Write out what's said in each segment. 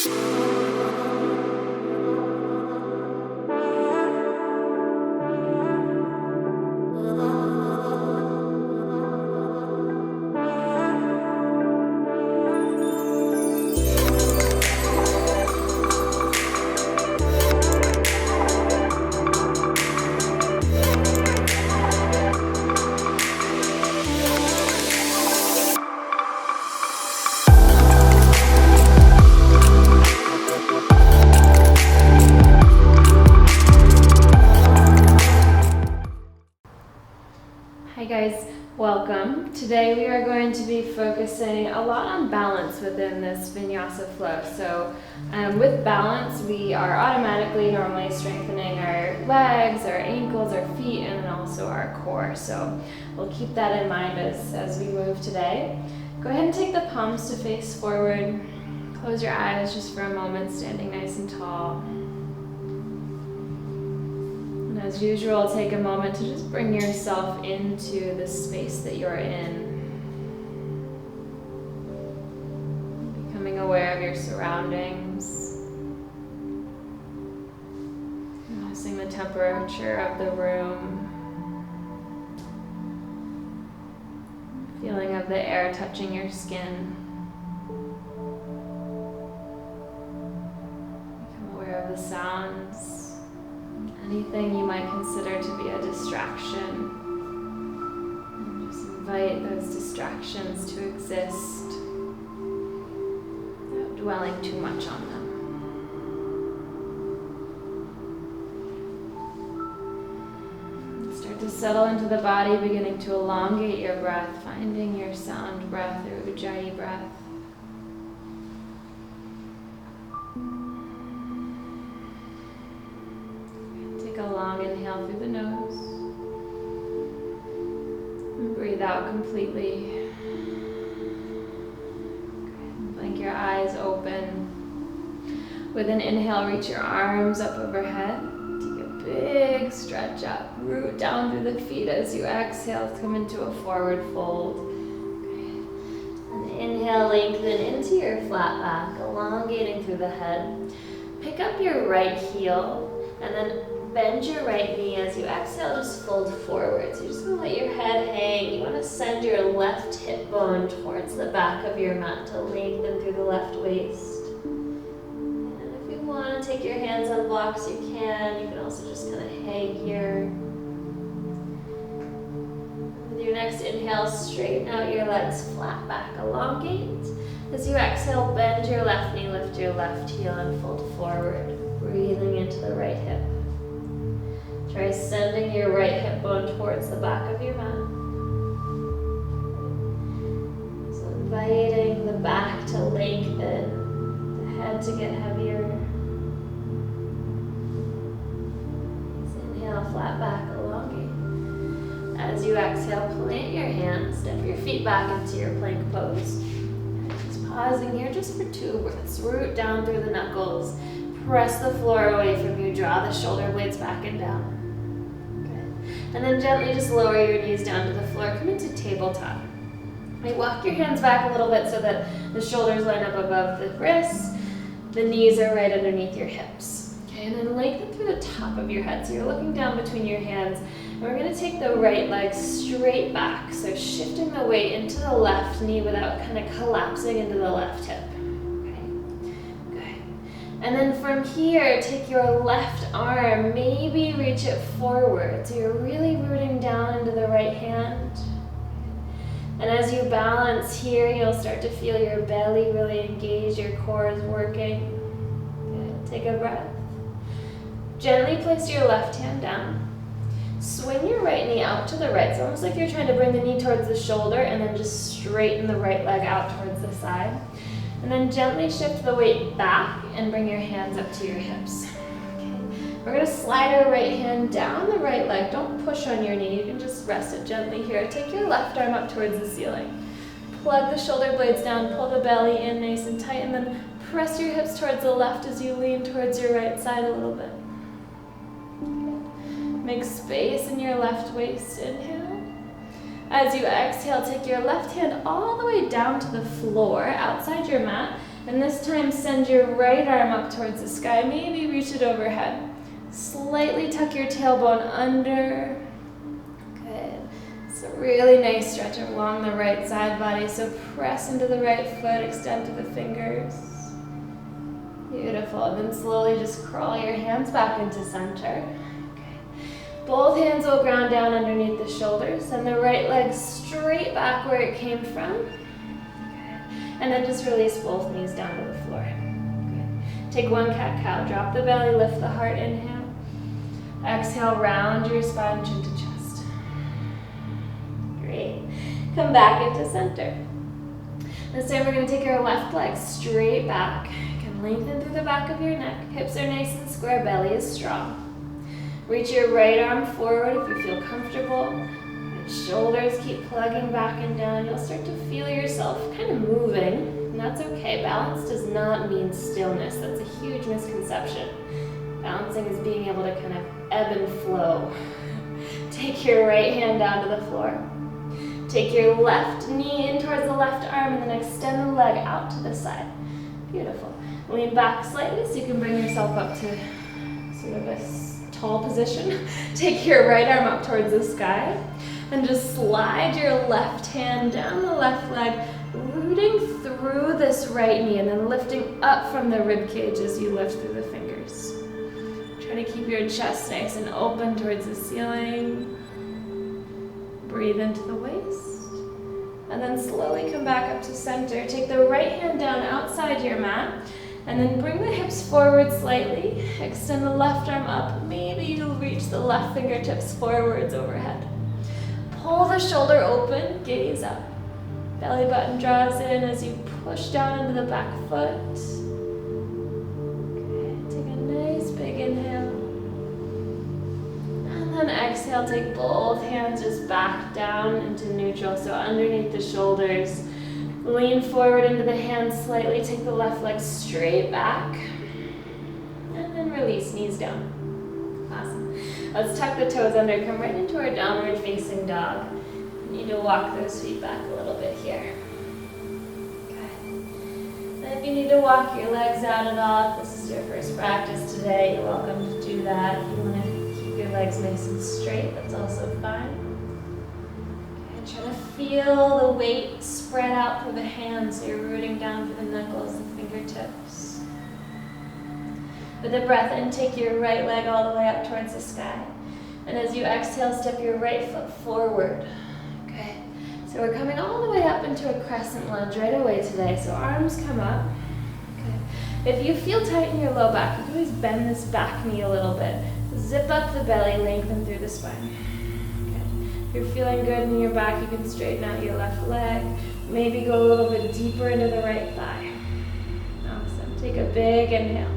Hi guys, welcome. Today we are going to be focusing a lot on balance within this vinyasa flow. So with balance, we are automatically normally strengthening our legs, our ankles, our feet, and then also our core. So we'll keep that in mind as we move today. Go ahead and take the palms to face forward. Close your eyes just for a moment, standing nice and tall. As usual, take a moment to just bring yourself into the space that you're in. Becoming aware of your surroundings. Noticing the temperature of the room. Feeling of the air touching your skin. Become aware of the sounds. Anything you might consider to be a distraction. And just invite those distractions to exist without dwelling too much on them. Start to settle into the body, beginning to elongate your breath, finding your sound breath or Ujjayi breath. A long inhale through the nose and breathe out completely. Blink your eyes open. With an inhale, reach your arms up overhead. Take a big stretch up. Root down through the feet as you exhale. Come into a forward fold. And inhale, lengthen into your flat back, elongating through the head. Pick up your right heel and then bend your right knee. As you exhale, just fold forward. So you're just going to let your head hang. You want to send your left hip bone towards the back of your mat to lengthen through the left waist. And if you want to take your hands on blocks, you can. You can also just kind of hang here. With your next inhale, straighten out your legs, flat back, elongate. As you exhale, bend your left knee, lift your left heel, and fold forward, breathing into the right hip. Try sending your right hip bone towards the back of your mat. So inviting the back to lengthen, the head to get heavier. Inhale, flat back, elongate. As you exhale, plant your hands, step your feet back into your plank pose. Just pausing here just for 2 breaths. Root down through the knuckles. Press the floor away from you. Draw the shoulder blades back and down. And then gently just lower your knees down to the floor. Come into tabletop. Walk your hands back a little bit so that the shoulders line up above the wrists. The knees are right underneath your hips. Okay, and then lengthen through the top of your head. So you're looking down between your hands. And we're going to take the right leg straight back. So shifting the weight into the left knee without kind of collapsing into the left hip. And then from here, take your left arm, maybe reach it forward. So you're really rooting down into the right hand. And as you balance here, you'll start to feel your belly really engage, your core is working. Good. Take a breath. Gently place your left hand down. Swing your right knee out to the right. It's almost like you're trying to bring the knee towards the shoulder and then just straighten the right leg out towards the side. And then gently shift the weight back and bring your hands up to your hips. Okay. We're going to slide our right hand down the right leg. Don't push on your knee. You can just rest it gently here. Take your left arm up towards the ceiling. Plug the shoulder blades down. Pull the belly in nice and tight. And then press your hips towards the left as you lean towards your right side a little bit. Make space in your left waist. Inhale. As you exhale, take your left hand all the way down to the floor outside your mat And this time send your right arm up towards the sky, maybe reach it overhead. Slightly tuck your tailbone under. Good. It's a really nice stretch along the right side body, so press into the right foot, extend to the fingers. Beautiful, and then slowly just crawl your hands back into center. Both hands will ground down underneath the shoulders, and the right leg straight back where it came from. Good. And then just release both knees down to the floor. Good. Take one cat-cow, drop the belly, lift the heart, inhale. Exhale, round your spine, chin to chest. Great. Come back into center. This time we're going to take our left leg straight back. You can lengthen through the back of your neck. Hips are nice and square, belly is strong. Reach your right arm forward if you feel comfortable. And shoulders keep plugging back and down. You'll start to feel yourself kind of moving, and that's okay. Balance does not mean stillness. That's a huge misconception. Balancing is being able to kind of ebb and flow. Take your right hand down to the floor. Take your left knee in towards the left arm and then extend the leg out to the side. Beautiful. Lean back slightly so you can bring yourself up to sort of a tall position. Take your right arm up towards the sky and just slide your left hand down the left leg, rooting through this right knee and then lifting up from the rib cage as you lift through the fingers. Try to keep your chest nice and open towards the ceiling. Breathe into the waist. And then slowly come back up to center. Take the right hand down outside your mat. And then bring the hips forward slightly. Extend the left arm up. Maybe you'll reach the left fingertips forwards overhead. Pull the shoulder open, gaze up. Belly button draws in as you push down into the back foot. Okay, take a nice big inhale. And then exhale, take both hands just back down into neutral, so underneath the shoulders. Lean forward into the hands slightly, take the left leg straight back, and then release, knees down. Awesome. Let's tuck the toes under, come right into our downward facing dog. You need to walk those feet back a little bit here. Okay. And if you need to walk your legs out at all, if this is your first practice today, you're welcome to do that. If you want to keep your legs nice and straight, that's also fine. Try to feel the weight spread out through the hands, so you're rooting down through the knuckles and fingertips. With a breath in, take your right leg all the way up towards the sky. And as you exhale, step your right foot forward. Okay, so we're coming all the way up into a crescent lunge right away today. So arms come up. Okay. If you feel tight in your low back, you can always bend this back knee a little bit. Zip up the belly, lengthen through the spine. If you're feeling good in your back, you can straighten out your left leg. Maybe go a little bit deeper into the right thigh. Awesome. Take a big inhale.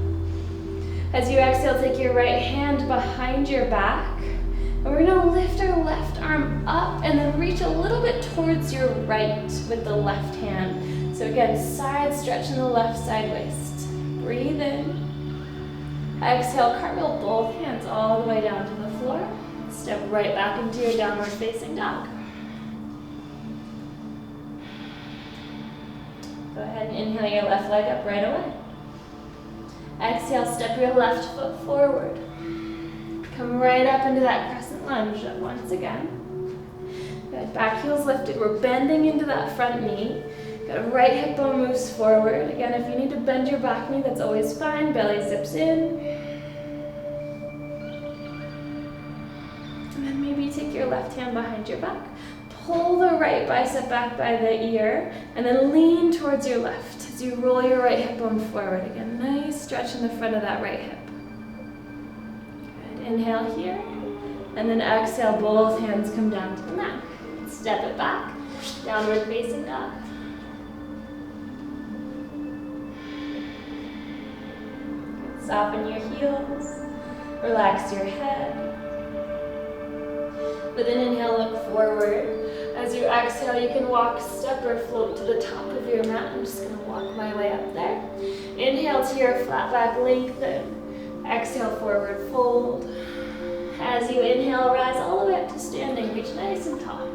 As you exhale, take your right hand behind your back. And we're going to lift our left arm up and then reach a little bit towards your right with the left hand. So again, side stretch in the left side waist. Breathe in. Exhale, cartwheel both hands all the way down to the floor. Step right back into your downward facing dog. Go ahead and inhale your left leg up right away. Exhale, step your left foot forward. Come right up into that crescent lunge once again. Good, back heel's lifted. We're bending into that front knee. Good, right hip bone moves forward. Again, if you need to bend your back knee, that's always fine. Belly zips in. Maybe take your left hand behind your back. Pull the right bicep back by the ear and then lean towards your left as you roll your right hip bone forward. Again, nice stretch in the front of that right hip. Good. Inhale here and then exhale, both hands come down to the mat. Step it back, downward facing dog. Soften your heels, relax your head. With an inhale, look forward. As you exhale, you can walk, step, or float to the top of your mat. I'm just going to walk my way up there. Inhale to your flat back, lengthen. Exhale, forward fold. As you inhale, rise all the way up to standing. Reach nice and tall.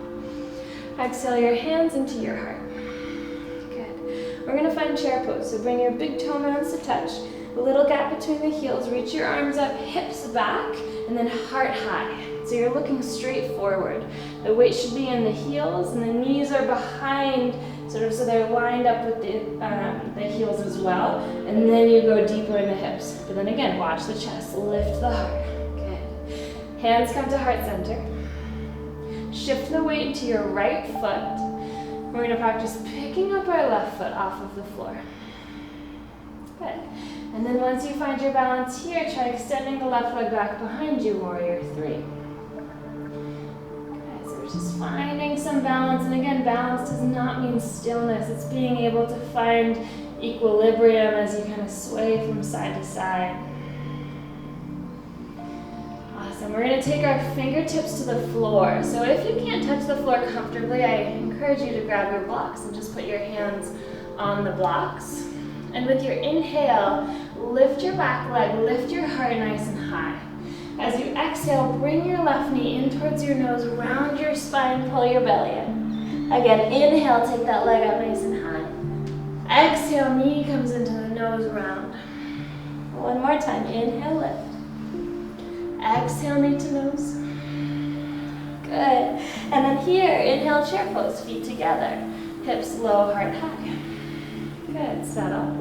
Exhale your hands into your heart. Good. we're gonna find chair pose. So bring your big toe mounds to touch, a little gap between the heels, reach your arms up, hips back, and then heart high. So you're looking straight forward. The weight should be in the heels, and the knees are behind, sort of so they're lined up with the heels as well. And then you go deeper in the hips. But then again, watch the chest, lift the heart. Good. Hands come to heart center. Shift the weight to your right foot. We're gonna practice picking up our left foot off of the floor. Good. And then once you find your balance here, try extending the left leg back behind you, warrior three. Just finding some balance, and again, balance does not mean stillness. It's being able to find equilibrium as you kind of sway from side to side. Awesome. We're going to take our fingertips to the floor. So if you can't touch the floor comfortably, I encourage you to grab your blocks and just put your hands on the blocks. And with your inhale, lift your back leg, lift your heart nice and high. As you exhale, bring your left knee in towards your nose, round your spine, pull your belly in. Again, inhale, take that leg up nice and high. Exhale, knee comes into the nose, round. One more time, inhale, lift. Exhale, knee to nose. Good. And then here, inhale, chair pose, feet together. Hips low, heart high. Good, settle.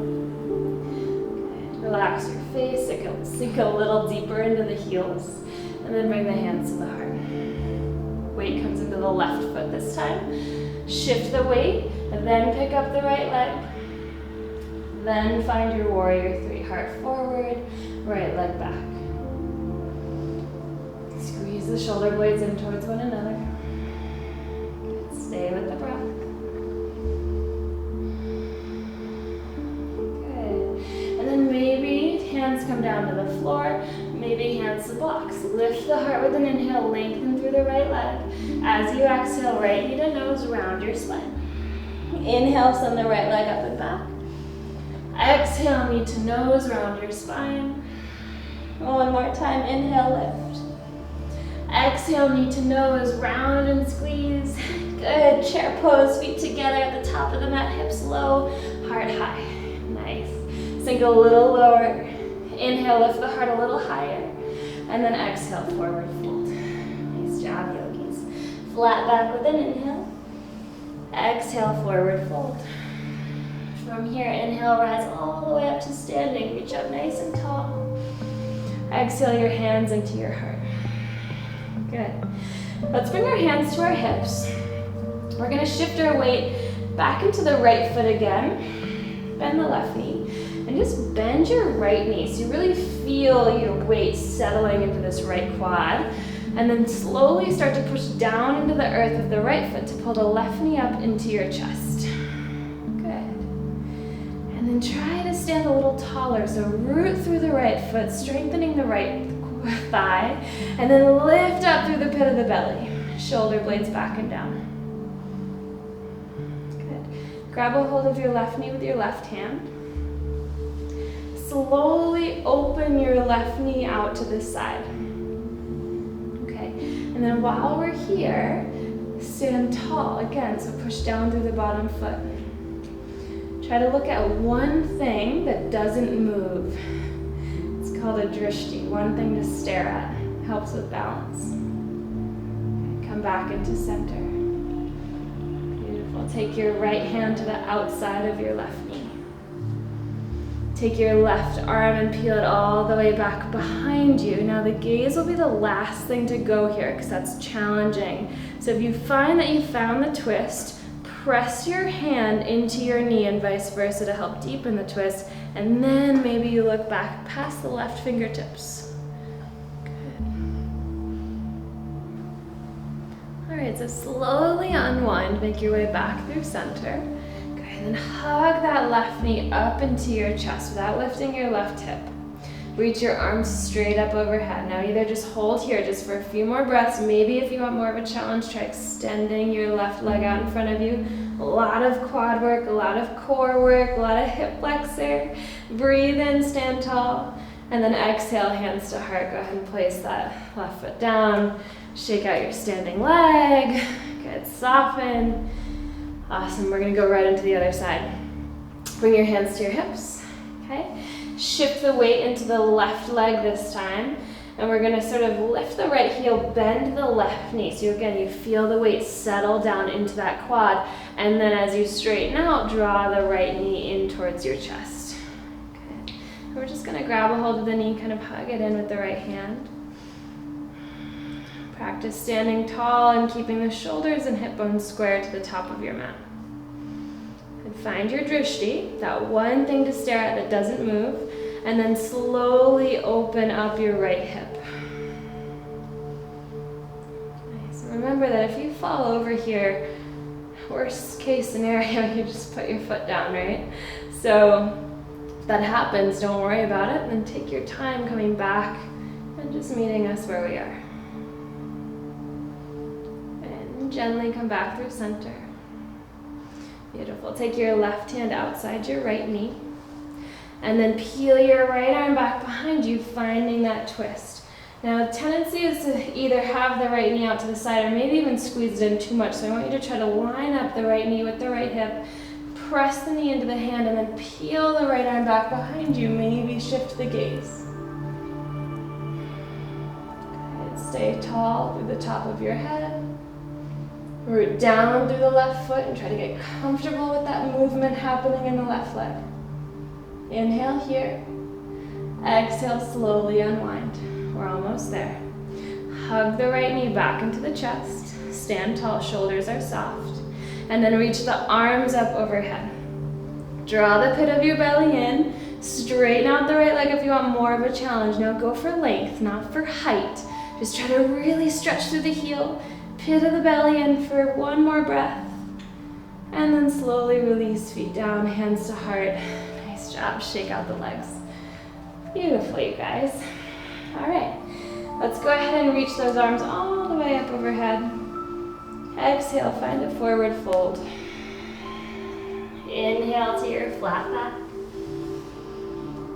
Relax your face, sink a little deeper into the heels, and then bring the hands to the heart. Weight comes into the left foot this time. Shift the weight, and then pick up the right leg. Then find your warrior three, heart forward, right leg back. Squeeze the shoulder blades in towards one another. Stay with the breath. Hands come down to the floor, maybe hands to blocks. Lift the heart with an inhale, lengthen through the right leg. As you exhale, right knee to nose, round your spine. Inhale, send the right leg up and back. Exhale, knee to nose, round your spine. One more time, inhale, lift. Exhale, knee to nose, round and squeeze. Good, chair pose, feet together at the top of the mat, hips low, heart high. Nice. Sink a little lower. Inhale, lift the heart a little higher. And then exhale, forward fold. Nice job, yogis. Flat back with an inhale. Exhale, forward fold. From here, inhale, rise all the way up to standing. Reach up nice and tall. Exhale your hands into your heart. Good. Let's bring our hands to our hips. We're gonna shift our weight back into the right foot again. Bend the left knee. And just bend your right knee so you really feel your weight settling into this right quad. And then slowly start to push down into the earth with the right foot to pull the left knee up into your chest. Good. And then try to stand a little taller. So root through the right foot, strengthening the right thigh. And then lift up through the pit of the belly. Shoulder blades back and down. Good. Grab a hold of your left knee with your left hand. Slowly open your left knee out to this side. Okay, and then while we're here, stand tall again, so push down through the bottom foot. Try to look at one thing that doesn't move. It's called a drishti, one thing to stare at. Helps with balance. Come back into center. Beautiful. Take your right hand to the outside of your left knee. Take your left arm and peel it all the way back behind you. Now the gaze will be the last thing to go here because that's challenging. So if you find that you found the twist, press your hand into your knee and vice versa to help deepen the twist. And then maybe you look back past the left fingertips. Good. All right, so slowly unwind, make your way back through center. And then hug that left knee up into your chest without lifting your left hip. Reach your arms straight up overhead. Now either just hold here just for a few more breaths. Maybe if you want more of a challenge, try extending your left leg out in front of you. A lot of quad work, a lot of core work, a lot of hip flexor. Breathe in, stand tall. And then exhale, hands to heart. Go ahead and place that left foot down. Shake out your standing leg. Good, soften. Awesome, we're gonna go right into the other side. Bring your hands to your hips, okay? Shift the weight into the left leg this time, and we're gonna sort of lift the right heel, bend the left knee. So again, you feel the weight settle down into that quad, and then as you straighten out, draw the right knee in towards your chest. Okay. We're just gonna grab a hold of the knee, kind of hug it in with the right hand. Practice standing tall and keeping the shoulders and hip bones square to the top of your mat. And find your drishti, that one thing to stare at that doesn't move, and then slowly open up your right hip. Nice. Remember that if you fall over here, worst case scenario, you just put your foot down, right? So if that happens, don't worry about it, and then take your time coming back and just meeting us where we are. And gently come back through center. Beautiful. Take your left hand outside your right knee. And then peel your right arm back behind you, finding that twist. Now, the tendency is to either have the right knee out to the side or maybe even squeeze it in too much. So I want you to try to line up the right knee with the right hip, press the knee into the hand, and then peel the right arm back behind you. Maybe shift the gaze. Good. Stay tall through the top of your head. Root down through the left foot and try to get comfortable with that movement happening in the left leg. Inhale here. Exhale, slowly unwind. We're almost there. Hug the right knee back into the chest. Stand tall, shoulders are soft. And then reach the arms up overhead. Draw the pit of your belly in. Straighten out the right leg if you want more of a challenge. Now go for length, not for height. Just try to really stretch through the heel. Pit of the belly in for one more breath. And then slowly release, feet down, hands to heart. Nice job, shake out the legs. Beautiful, you guys. All right, let's go ahead and reach those arms all the way up overhead. Exhale, find a forward fold. Inhale to your flat back.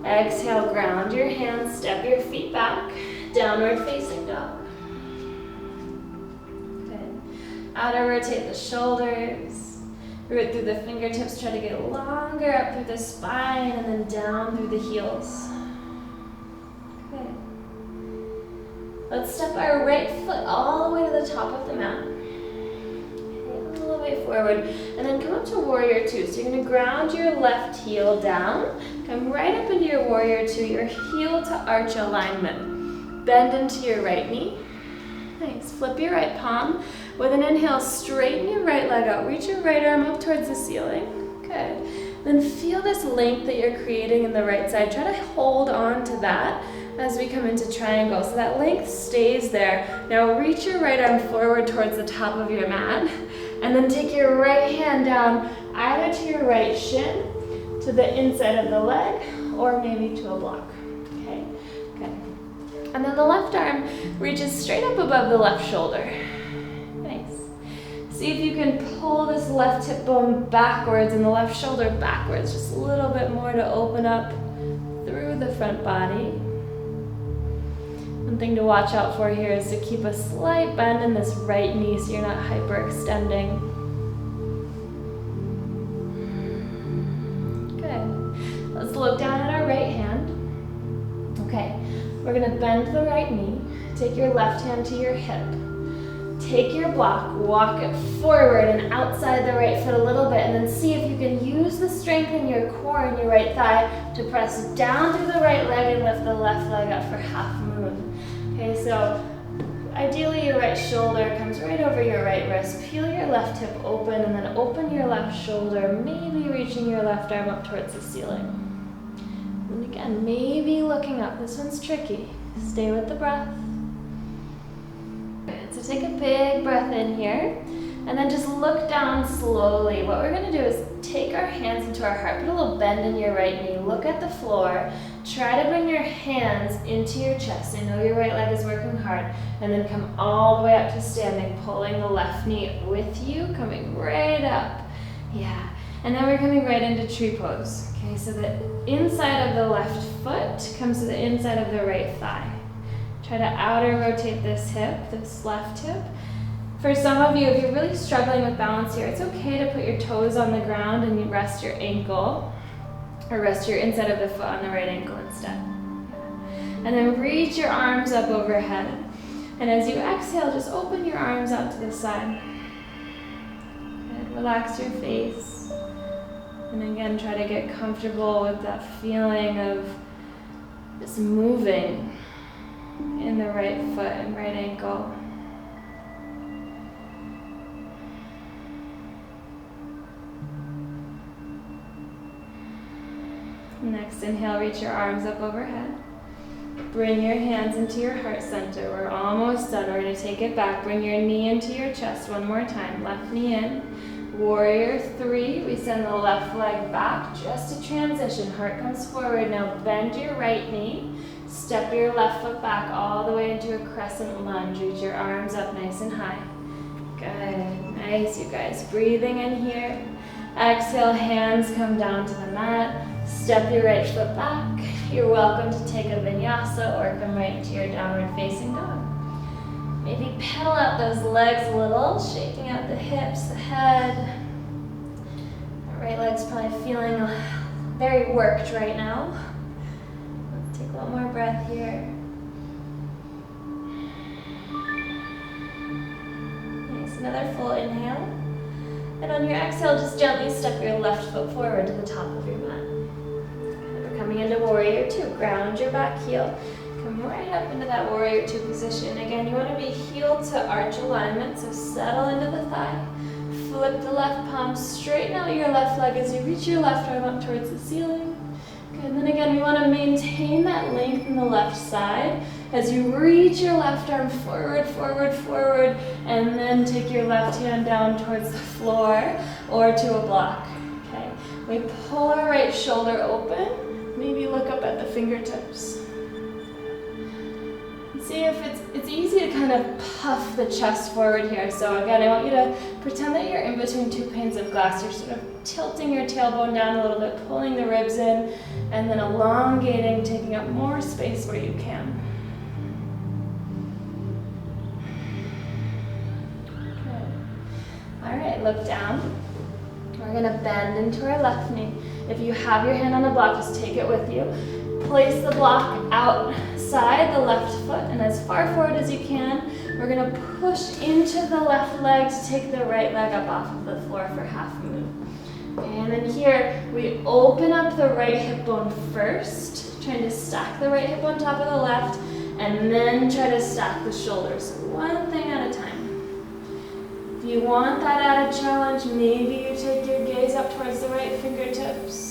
Exhale, ground your hands, step your feet back. Downward facing dog. Outer rotate the shoulders, root through the fingertips, try to get longer up through the spine and then down through the heels. Okay. Let's step our right foot all the way to the top of the mat. Okay, all the way forward, and then come up to warrior two. So you're gonna ground your left heel down, come right up into your warrior two, your heel to arch alignment. Bend into your right knee. Nice, flip your right palm. With an inhale, straighten your right leg out. Reach your right arm up towards the ceiling. Good. Then feel this length that you're creating in the right side. Try to hold on to that as we come into triangle. So that length stays there. Now reach your right arm forward towards the top of your mat. And then take your right hand down either to your right shin, to the inside of the leg, or maybe to a block. Okay, good. And then the left arm reaches straight up above the left shoulder. See if you can pull this left hip bone backwards and the left shoulder backwards, just a little bit more to open up through the front body. One thing to watch out for here is to keep a slight bend in this right knee so you're not hyperextending. Good. Let's look down at our right hand. Okay, we're gonna bend the right knee, take your left hand to your hip. Take your block, walk it forward and outside the right foot a little bit, and then see if you can use the strength in your core and your right thigh to press down through the right leg and lift the left leg up for half moon. Okay, so ideally your right shoulder comes right over your right wrist. Peel your left hip open and then open your left shoulder, maybe reaching your left arm up towards the ceiling. And again, maybe looking up. This one's tricky. Stay with the breath. So take a big breath in here, and then just look down slowly. What we're gonna do is take our hands into our heart, put a little bend in your right knee, look at the floor, try to bring your hands into your chest. I know your right leg is working hard, and then come all the way up to standing, pulling the left knee with you, coming right up. Yeah, and then we're coming right into tree pose. Okay, so the inside of the left foot comes to the inside of the right thigh. Try to outer rotate this hip, this left hip. For some of you, if you're really struggling with balance here, it's okay to put your toes on the ground and you rest your ankle. or rest your inside of the foot on the right ankle instead. And then reach your arms up overhead. And as you exhale, just open your arms out to the side. Good. Relax your face. And again, try to get comfortable with that feeling of just moving in the right foot and right ankle. Next, inhale, reach your arms up overhead. Bring your hands into your heart center. We're almost done. We're going to take it back. Bring your knee into your chest one more time. Left knee in. Warrior 3. We send the left leg back just to transition. Heart comes forward. Now bend your right knee. Step your left foot back all the way into a crescent lunge. Reach your arms up nice and high. Good. Nice, you guys. Breathing in here. Exhale, hands come down to the mat. Step your right foot back. You're welcome to take a vinyasa or come right into your downward facing dog. Maybe pedal out those legs a little, shaking out the hips, the head. The right leg's probably feeling very worked right now. Let's take one more breath here. Nice, another full inhale. And on your exhale, just gently step your left foot forward to the top of your mat. Coming into Warrior 2, ground your back heel. Come right up into that Warrior 2 position. Again, you want to be heel to arch alignment, so settle into the thigh. Flip the left palm, straighten out your left leg as you reach your left arm up towards the ceiling. Good, and then again, we want to maintain that length in the left side as you reach your left arm forward, forward, forward, and then take your left hand down towards the floor or to a block. Okay, we pull our right shoulder open. Maybe look up at the fingertips. See if it's easy to kind of puff the chest forward here. So again, I want you to pretend that you're in between two panes of glass. You're sort of tilting your tailbone down a little bit, pulling the ribs in, and then elongating, taking up more space where you can. Good. All right, look down. We're gonna bend into our left knee. If you have your hand on the block, just take it with you. Place the block outside the left foot, and as far forward as you can, we're gonna push into the left leg to take the right leg up off of the floor for half moon. Okay, and then here, we open up the right hip bone first, trying to stack the right hip on top of the left, and then try to stack the shoulders, one thing at a time. If you want that added challenge, maybe you take your gaze up towards the right fingertips.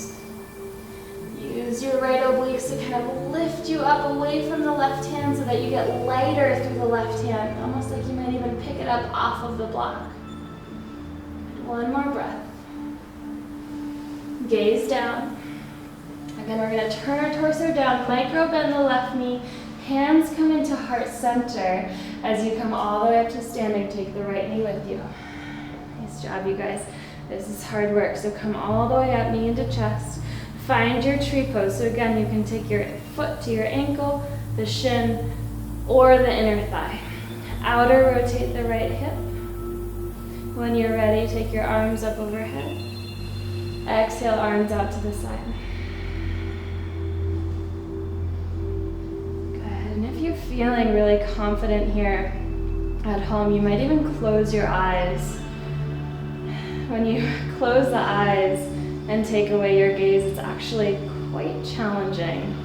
Use your right obliques to kind of lift you up away from the left hand so that you get lighter through the left hand, almost like you might even pick it up off of the block. One more breath. Gaze down. Again, we're going to turn our torso down, micro bend the left knee, hands come into heart center. As you come all the way up to standing, take the right knee with you. Nice job, you guys. This is hard work, so come all the way up, knee into chest. Find your tree pose. So again, you can take your foot to your ankle, the shin, or the inner thigh. Outer, rotate the right hip. When you're ready, take your arms up overhead. Exhale, arms out to the side. And if you're feeling really confident here at home, you might even close your eyes. When you close the eyes and take away your gaze, it's actually quite challenging.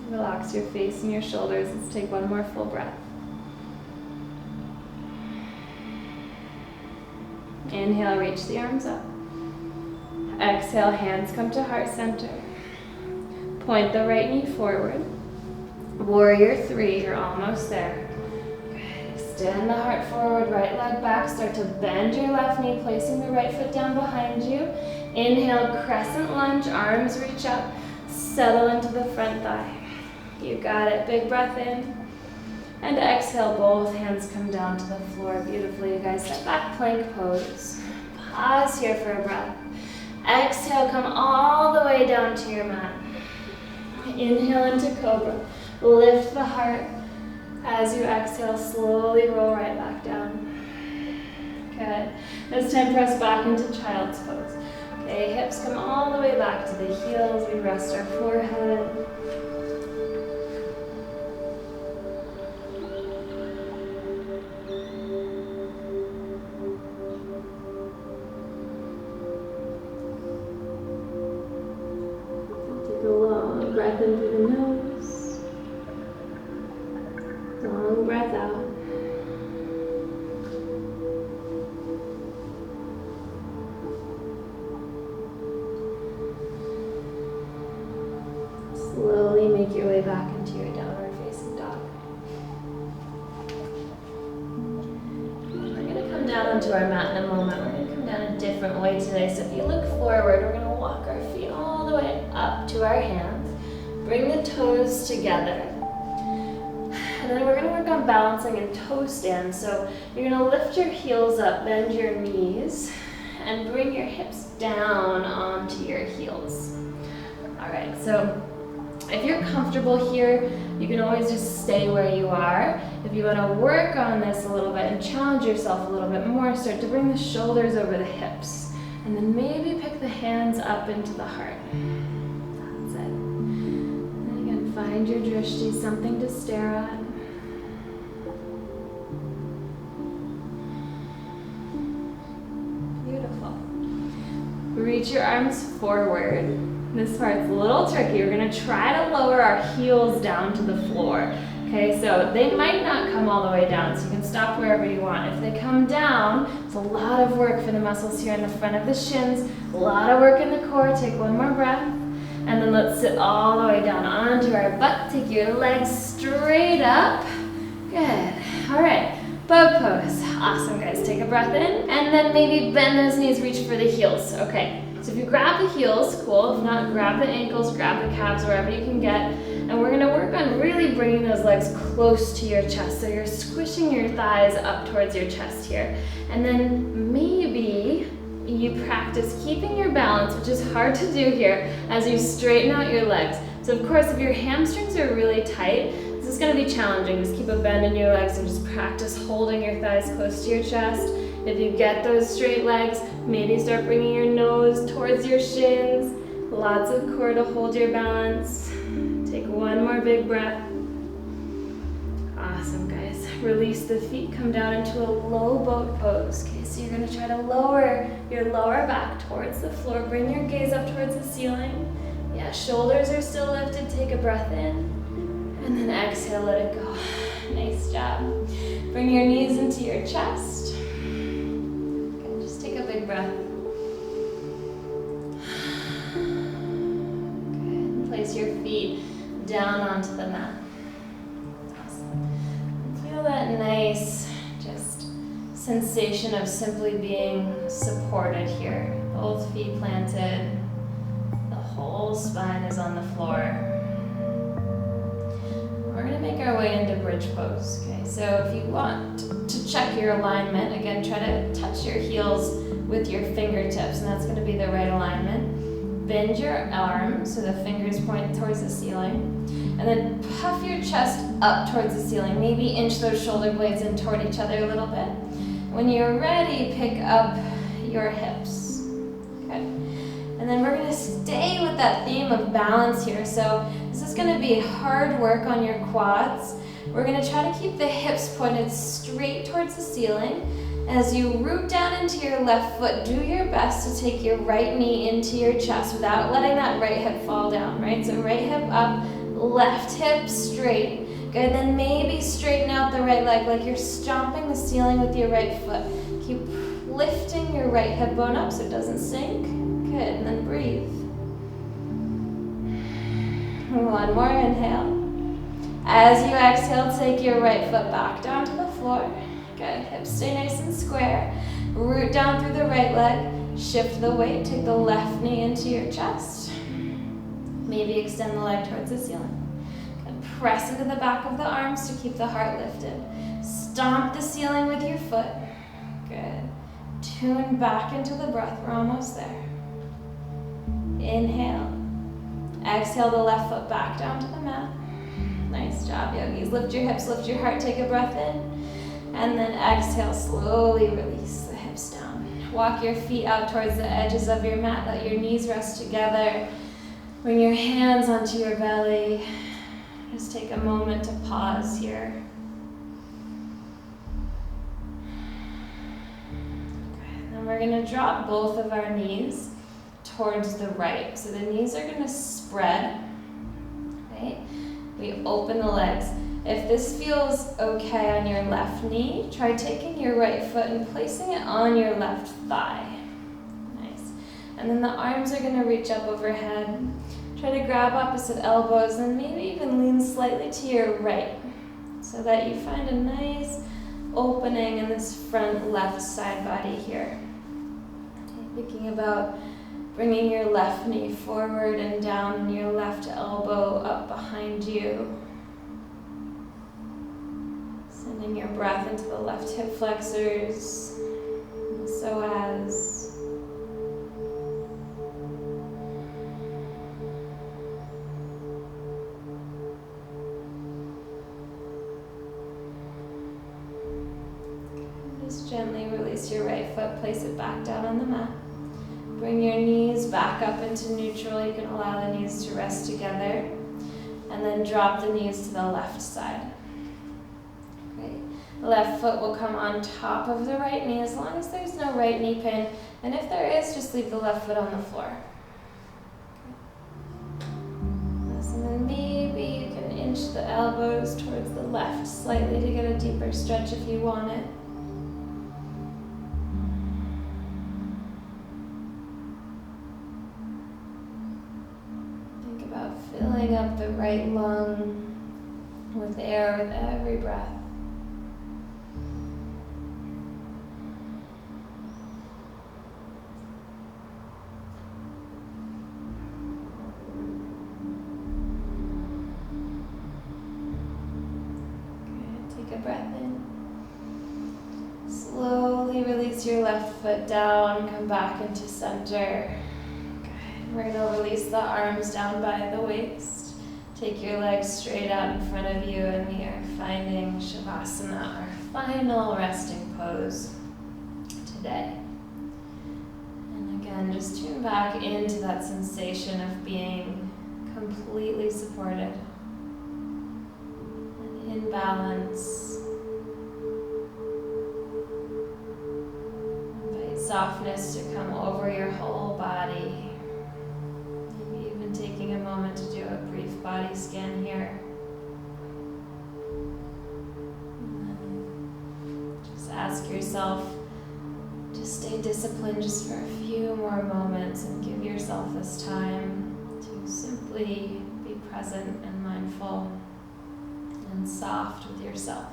Relax your face and your shoulders. Let's take one more full breath. Inhale, reach the arms up. Exhale, hands come to heart center. Point the right knee forward. Warrior 3, you're almost there. Extend the heart forward, right leg back. Start to bend your left knee, placing the right foot down behind you. Inhale, crescent lunge, arms reach up. Settle into the front thigh. You got it. Big breath in. And exhale, both hands come down to the floor. Beautifully, you guys. Step back, plank pose. Pause here for a breath. Exhale, come all the way down to your mat. Inhale into cobra. Lift the heart. As you exhale, slowly roll right back down. Good. This time press back into child's pose. Okay, hips come all the way back to the heels. We rest our forehead. Take a long breath in through the nose. Long breath out. Slowly make your way back into your downward facing dog. We're going to come down onto our mat in a moment. We're going to come down a different way today. So if you look forward, we're going to walk our feet all the way up to our hands. Bring the toes together. And then we're going to work on balancing in toe stand. So you're going to lift your heels up, bend your knees, and bring your hips down onto your heels. All right, so if you're comfortable here, you can always just stay where you are. If you want to work on this a little bit and challenge yourself a little bit more, start to bring the shoulders over the hips. And then maybe pick the hands up into the heart. That's it. And again, find your drishti, something to stare at. Beautiful. Reach your arms forward. This part's a little tricky. We're going to try to lower our heels down to the floor. Okay, so they might not come all the way down, so you can stop wherever you want. If they come down, it's a lot of work for the muscles here in the front of the shins, a lot of work in the core. Take one more breath, and then let's sit all the way down onto our butt. Take your legs straight up. Good. All right, bug pose. Awesome, guys. Take a breath in, and then maybe bend those knees, reach for the heels. Okay. So if you grab the heels, cool. If not, grab the ankles, grab the calves, wherever you can get. And we're gonna work on really bringing those legs close to your chest. So you're squishing your thighs up towards your chest here. And then maybe you practice keeping your balance, which is hard to do here, as you straighten out your legs. So of course, if your hamstrings are really tight, this is gonna be challenging. Just keep a bend in your legs and just practice holding your thighs close to your chest. If you get those straight legs, maybe start bringing your nose towards your shins. Lots of core to hold your balance. Take one more big breath. Awesome, guys. Release the feet, come down into a low boat pose. Okay, so you're gonna try to lower your lower back towards the floor. Bring your gaze up towards the ceiling. Yeah, shoulders are still lifted. Take a breath in. And then exhale, let it go. Nice job. Bring your knees into your chest. Take a big breath. Good. Place your feet down onto the mat. Awesome. Feel that nice, just sensation of simply being supported here. Both feet planted. The whole spine is on the floor. We're going to make our way into bridge pose. Okay, so if you want to check your alignment, again, try to touch your heels with your fingertips, and that's going to be the right alignment. Bend your arms so the fingers point towards the ceiling, and then puff your chest up towards the ceiling. Maybe inch those shoulder blades in toward each other a little bit. When you're ready, pick up your hips. Okay. And then we're going to stay with that theme of balance here. So this is going to be hard work on your quads. We're going to try to keep the hips pointed straight towards the ceiling. As you root down into your left foot, do your best to take your right knee into your chest without letting that right hip fall down, right? So right hip up, left hip straight. Good, then maybe straighten out the right leg like you're stomping the ceiling with your right foot. Keep lifting your right hip bone up so it doesn't sink. Good, and then breathe. One more inhale. As you exhale, take your right foot back down to the floor. Good, hips stay nice and square. Root down through the right leg. Shift the weight, take the left knee into your chest. Maybe extend the leg towards the ceiling. Good. Press into the back of the arms to keep the heart lifted. Stomp the ceiling with your foot. Good. Tune back into the breath, we're almost there. Inhale. Exhale the left foot back down to the mat. Nice job, yogis. Lift your hips, lift your heart, take a breath in. And then exhale, slowly release the hips hips down. Walk your feet out towards the edges of your mat. Let your knees rest together. Bring your hands onto your belly. Just take a moment to pause here. Okay, then we're going to drop both of our knees towards the right. So the knees are going to spread. Right? We open the legs. If this feels okay on your left knee, try taking your right foot and placing it on your left thigh. Nice. And then the arms are going to reach up overhead. Try to grab opposite elbows and maybe even lean slightly to your right so that you find a nice opening in this front left side body here. Okay, thinking about bringing your left knee forward and down, your left elbow up behind you. Sending your breath into the left hip flexors, the psoas. Just gently release your right foot, place it back down on the mat. Bring your knees back up into neutral. You can allow the knees to rest together. And then drop the knees to the left side. Great. The left foot will come on top of the right knee as long as there's no right knee pin. And if there is, just leave the left foot on the floor. And then maybe you can inch the elbows towards the left slightly to get a deeper stretch if you want it. Filling up the right lung with air with every breath. Good. Take a breath in. Slowly release your left foot down, come back into center. We're going to release the arms down by the waist. Take your legs straight out in front of you, and we are finding Shavasana, our final resting pose today. And again, just tune back into that sensation of being completely supported and in balance. Invite softness to come over your whole body. Taking a moment to do a brief body scan here. Just ask yourself to stay disciplined just for a few more moments and give yourself this time to simply be present and mindful and soft with yourself.